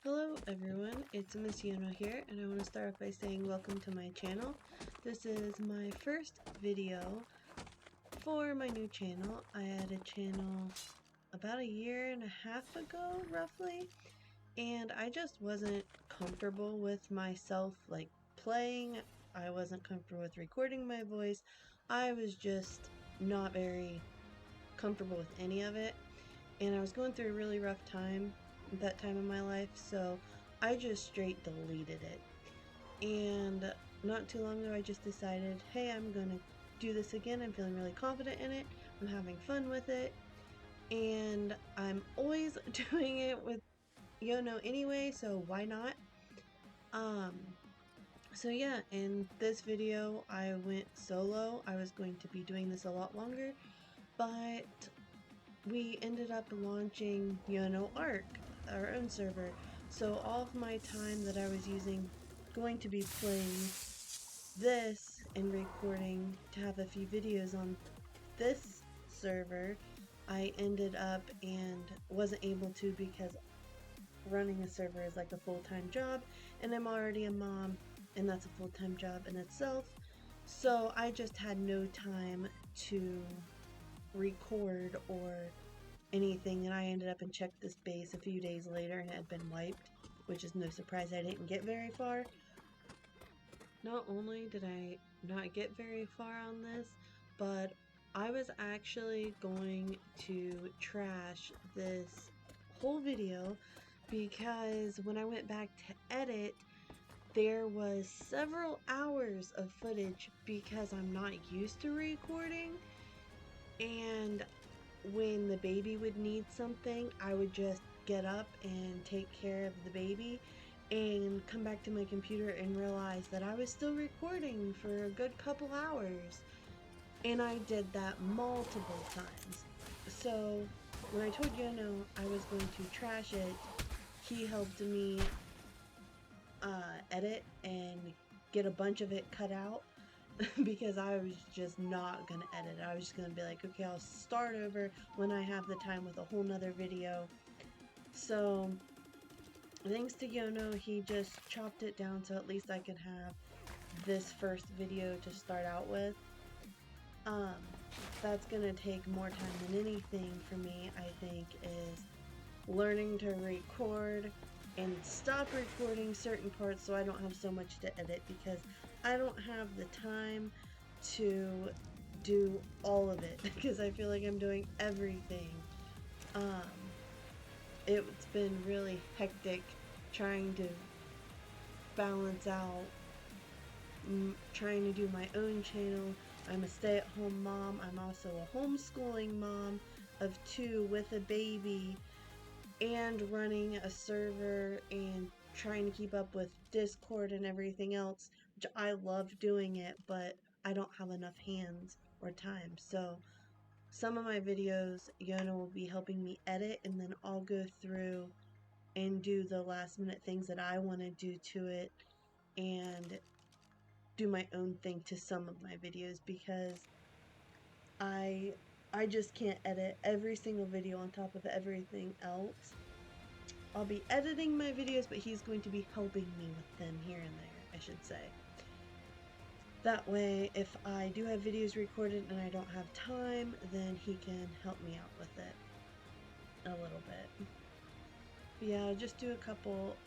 Hello everyone, it's Miss YoNo here, and I want to start off by saying welcome to my channel. This is my first video for my new channel. I had a channel about a year and a half ago, roughly, and I just wasn't comfortable with myself, like, playing. I wasn't comfortable with recording my voice. I was just not very comfortable with any of it, and I was going through a really rough time at that time in my life, so I just straight deleted it. And not too long ago I just decided, hey, I'm gonna do this again. I'm feeling really confident in it, I'm having fun with it, and I'm always doing it with YoNo anyway, so why not? So yeah, in this video I went solo. I was going to be doing this a lot longer, but we ended up launching YoNo Arc, our own server. So all of my time that I was going to be playing this and recording to have a few videos on this server, I ended up and wasn't able to because running a server is like a full-time job, and I'm already a mom, and that's a full-time job in itself. So I just had no time to record or anything, and I ended up and checked this base a few days later and it had been wiped, which is no surprise. I didn't get very far. Not only did I not get very far on this, but I was actually going to trash this whole video because when I went back to edit, there was several hours of footage because I'm not used to recording, and when the baby would need something, I would just get up and take care of the baby and come back to my computer and realize that I was still recording for a good couple hours. And I did that multiple times. So when I told YoNo I was going to trash it, he helped me edit and get a bunch of it cut out. Because I was just not gonna edit. I was just gonna be like, okay, I'll start over when I have the time with a whole nother video. So thanks to YoNo, he just chopped it down so at least I could have this first video to start out with. That's gonna take more time than anything for me, I think, is learning to record and stop recording certain parts so I don't have so much to edit, because I don't have the time to do all of it because I feel like I'm doing everything. It's been really hectic trying to balance out trying to do my own channel. I'm a stay-at-home mom. I'm also a homeschooling mom of 2 with a baby, and running a server and trying to keep up with Discord and everything else, which I love doing it, but I don't have enough hands or time. So some of my videos, YoNo will be helping me edit, and then I'll go through and do the last minute things that I want to do to it and do my own thing to some of my videos, because I just can't edit every single video on top of everything else. I'll be editing my videos, but he's going to be helping me with them here and there, I should say. That way, if I do have videos recorded and I don't have time, then he can help me out with it a little bit. But yeah, I'll just do a couple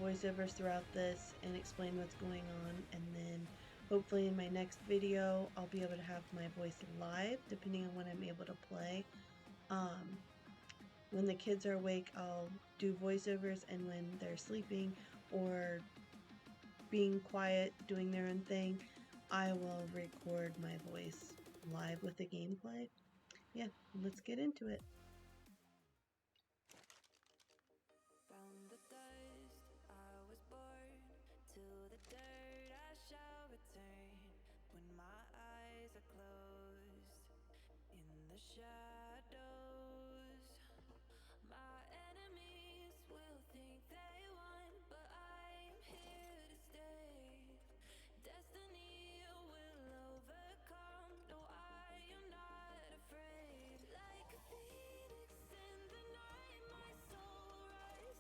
voiceovers throughout this and explain what's going on, and then hopefully in my next video I'll be able to have my voice live, depending on when I'm able to play. When the kids are awake, I'll do voiceovers, and when they're sleeping or being quiet, doing their own thing, I will record my voice live with the gameplay. Yeah, let's get into it. From the dust I was born, to the dirt I shall return. When my eyes are closed, in the shadows, my enemies will think they won, but I am here to stay. Destiny will overcome, no, I am not afraid. Like a phoenix in the night, my soul will rise.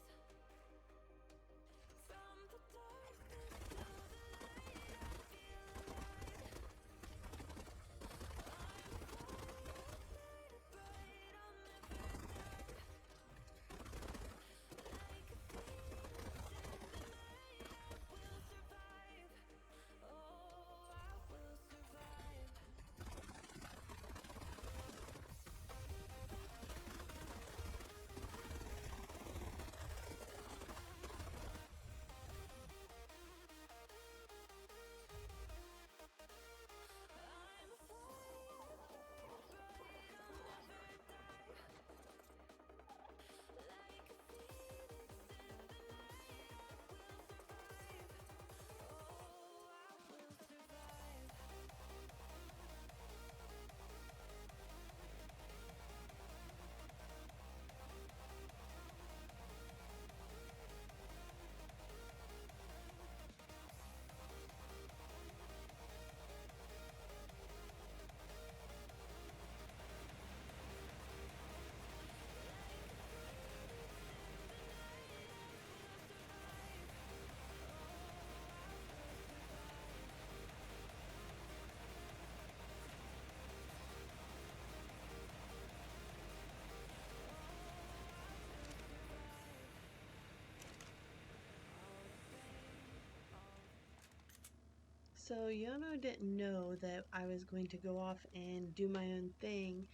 So Yono didn't know that I was going to go off and do my own thing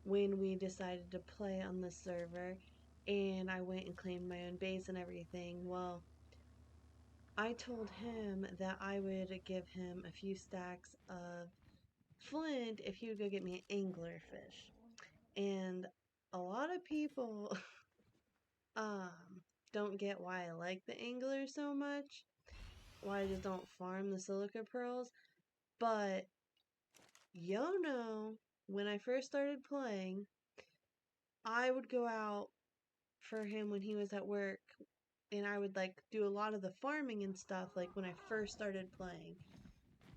when we decided to play on the server, and I went and claimed my own base and everything. Well, I told him that I would give him a few stacks of flint if he would go get me an anglerfish. And a lot of people um don't get why I like the angler so much, why I just don't farm the silica pearls. But Yono, when I first started playing, I would go out for him when he was at work, and I would like do a lot of the farming and stuff like when I first started playing.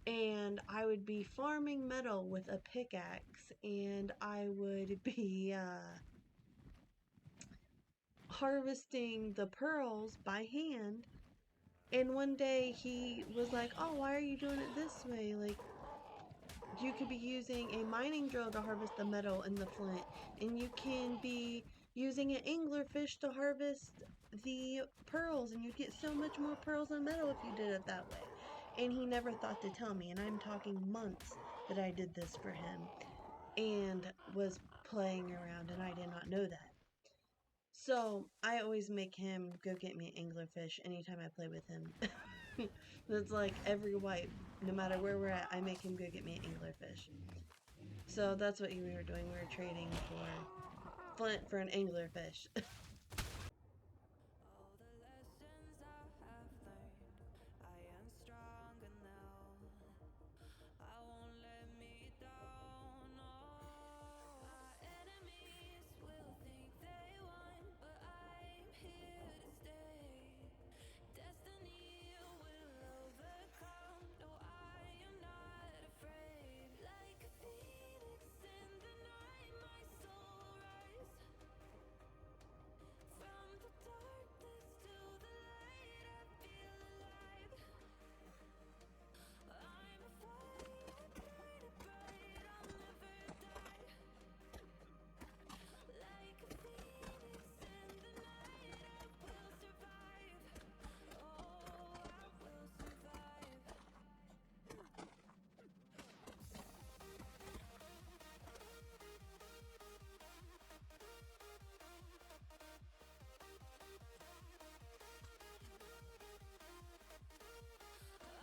And I would be farming metal with a pickaxe, and I would be harvesting the pearls by hand. And one day he was like, "Oh, why are you doing it this way? Like, you could be using a mining drill to harvest the metal and the flint, and you can be using an anglerfish to harvest the pearls, and you'd get so much more pearls and metal if you did it that way." And he never thought to tell me, and I'm talking months that I did this for him and was playing around, and I did not know that. So I always make him go get me an anglerfish anytime I play with him. That's like every wipe, no matter where we're at, I make him go get me an anglerfish. So that's what we were doing. We were trading for flint for an anglerfish. All the lessons I have learned, I am stronger now. I won't let me down. Oh, my enemies will think they won, but I'm here to stay. Destiny will overcome. No, I am not afraid. Like a phoenix in the night, my soul rise. From the darkness to the light, I feel alive. I'm a fire, burning bright, I'll never die. Like a phoenix in the night, I will survive. Oh, I will survive.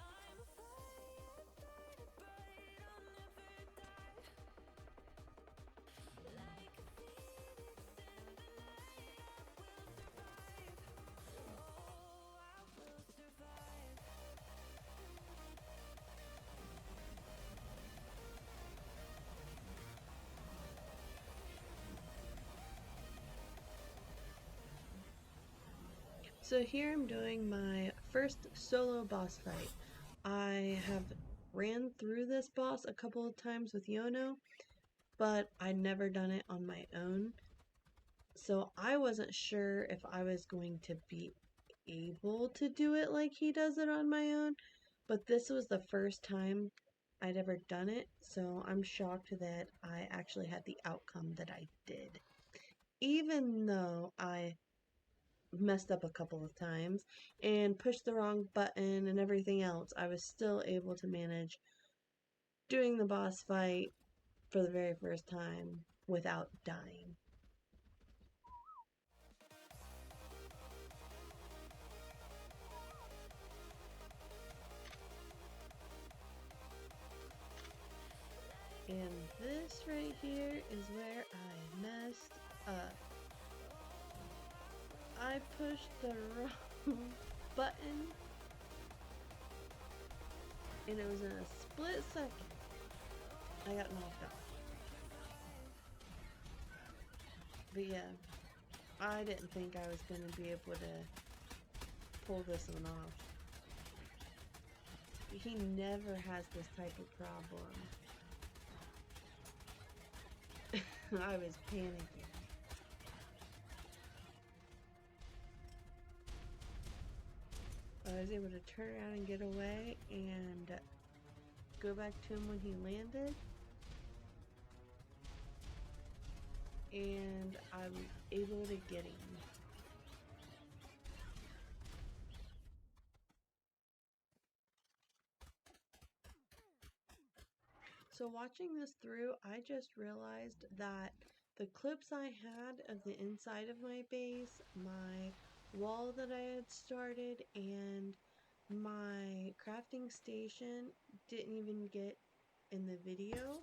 I'm a fire, burning bright, I'll never die. Like a phoenix in the night, I will survive. Oh, I will survive. So here I'm doing my first solo boss fight. I have ran through this boss a couple of times with Yono, but I'd never done it on my own. So I wasn't sure if I was going to be able to do it like he does it on my own, but this was the first time I'd ever done it, so I'm shocked that I actually had the outcome that I did. Even though I messed up a couple of times and pushed the wrong button and everything else, I was still able to manage doing the boss fight for the very first time without dying. And this right here is where I messed up. I pushed the wrong button, and it was in a split second I got knocked off. But yeah, I didn't think I was going to be able to pull this one off. He never has this type of problem. I was panicking. I was able to turn around and get away and go back to him when he landed. And I was able to get him. So watching this through, I just realized that the clips I had of the inside of my base, my wall that I had started, and my crafting station didn't even get in the video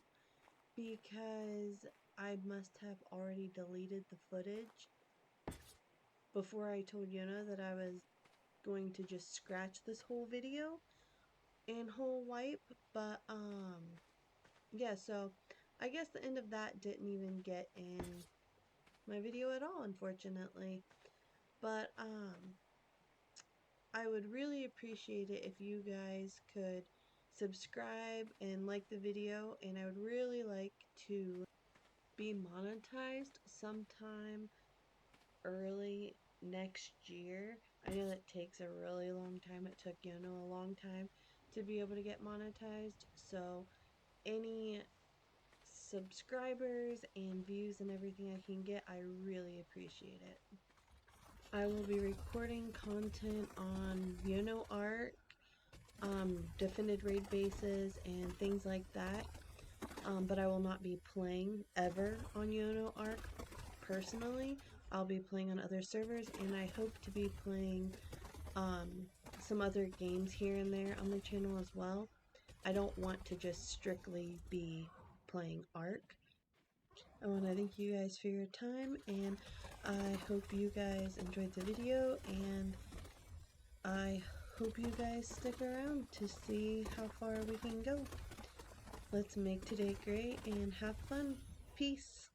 because I must have already deleted the footage before I told YoNo that I was going to just scratch this whole video and whole wipe. But yeah, so I guess the end of that didn't even get in my video at all, unfortunately. But I would really appreciate it if you guys could subscribe and like the video, and I would really like to be monetized sometime early next year. I know that takes a really long time. It took YoNo a long time to be able to get monetized. So any subscribers and views and everything I can get, I really appreciate it. I will be recording content on YoNo Arc, defended raid bases, and things like that. But I will not be playing ever on YoNo Arc personally. I'll be playing on other servers, and I hope to be playing some other games here and there on the channel as well. I don't want to just strictly be playing Arc. I want to thank you guys for your time, and I hope you guys enjoyed the video, and I hope you guys stick around to see how far we can go. Let's make today great and have fun. Peace.